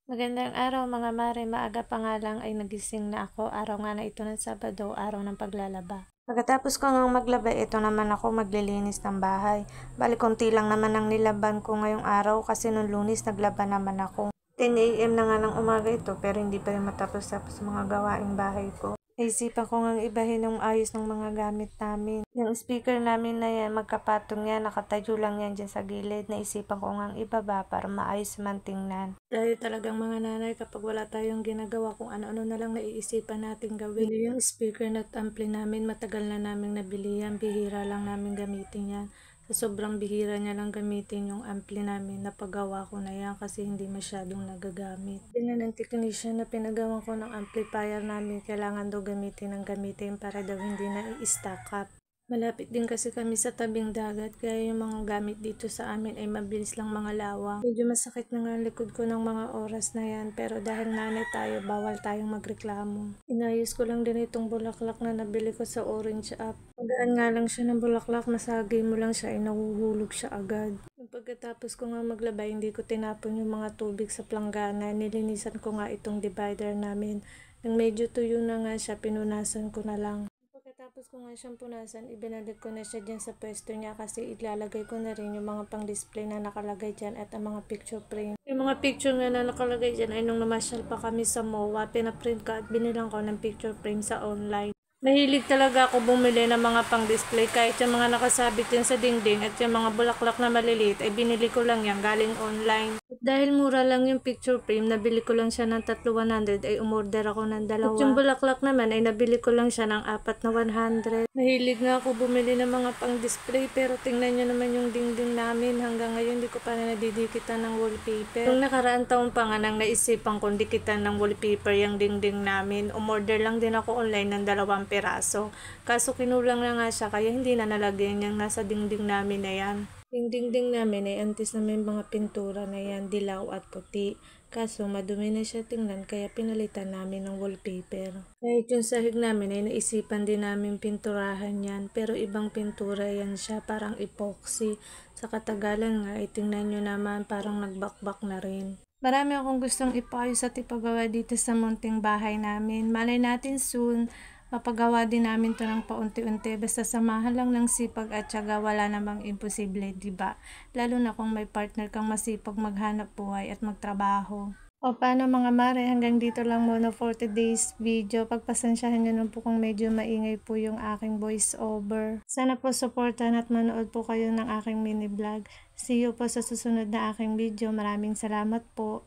Magandang araw mga mare, maaga pa nga lang ay nagising na ako. Araw nga na ito ng Sabado, araw ng paglalaba. Pagkatapos ko ngang maglaba, ito naman ako maglilinis ng bahay. Bali konti lang naman ang nilaban ko ngayong araw kasi nung Lunes naglaba naman ako. 10 AM na nga ng umaga ito pero hindi pa rin matapos-tapos mga gawaing bahay ko. Naisipan ko ngang ibahin yung ayos ng mga gamit namin. Yung speaker namin na yan, magkapatong yan, nakatayo lang yan dyan sa gilid. Naisipan ko ngang ibaba para maayos man tingnan. Dahil talagang mga nanay, kapag wala tayong ginagawa, kung ano-ano na lang naiisipan natin gawin. Yung speaker na ampli namin, matagal na namin nabili yan, bihira lang namin gamitin yan. Sa sobrang bihira niya lang gamitin yung ampli namin, napagawa ko na yan kasi hindi masyadong nagagamit. Tingnan ng technician na pinagawa ko ng amplifier namin, kailangan daw gamitin ng gamitin para daw hindi na i-stack up. Malapit din kasi kami sa tabing dagat, kaya yung mga gamit dito sa amin ay mabilis lang mga lawang. Medyo masakit na nga ang likod ko ng mga oras na yan, pero dahil nanay tayo, bawal tayong magreklamo. Inayos ko lang din itong bulaklak na nabili ko sa Orange App. Magaan nga lang siya ng bulaklak, masagay mo lang siya ay nahuhulog siya agad. Pagkatapos ko nga maglaba, hindi ko tinapon yung mga tubig sa planggana, nilinisan ko nga itong divider namin. Nang medyo tuyo na nga siya, pinunasan ko na lang. Pagkatapos ko nga siyang punasan, ibinalik ko na siya dyan sa pwesto niya kasi ilalagay ko na rin yung mga pang-display na nakalagay dyan at ang mga picture frame. Yung mga picture nga na nakalagay dyan ay nung namasyal pa kami sa MOA, pinaprint ko at binilang ko ng picture frame sa online. Mahilig talaga ako bumili ng mga pang-display kahit yung mga nakasabit yan sa dingding at yung mga bulaklak na maliliit ay binili ko lang yan galing online. At dahil mura lang yung picture frame, nabili ko lang siya ng 300 ay umorder ako ng dalawa. At yung bulaklak naman ay nabili ko lang siya ng 4 na 100. Mahilig nga ako bumili ng mga pang-display pero tingnan nyo naman yung dingding namin. Hanggang ngayon di ko pa na nadidikitan ng wallpaper. Yung nakaraan taon pa nga nang naisipan kong dikitan ng wallpaper yung dingding namin. Umorder lang din ako online ng 2 piraso. Kaso kinulang na nga siya kaya hindi na nalagyan yung nasa dingding namin na yan. Yung dingding namin ay antes na may mga pintura na yan, dilaw at puti. Kaso madumi na siya tingnan kaya pinalitan namin ng wallpaper. Kahit yung sahig namin ay naisipan din namin pinturahan yan pero ibang pintura yan siya, parang epoxy. Sa katagalan nga ay tingnan nyo naman parang nagbakbak na rin. Marami akong gustong ipayos at ipagawa dito sa munting bahay namin. Malay natin soon, mapagawa din namin to ng paunti-unti. Basta samahan lang ng sipag at syaga, wala namang imposible, diba? Lalo na kung may partner kang masipag maghanap buhay at magtrabaho. O paano mga mare, hanggang dito lang muna for today's video. Pagpasensyahan nyo na po kung medyo maingay po yung aking voice over. Sana po supportan at manood po kayo ng aking mini vlog. See you po sa susunod na aking video. Maraming salamat po.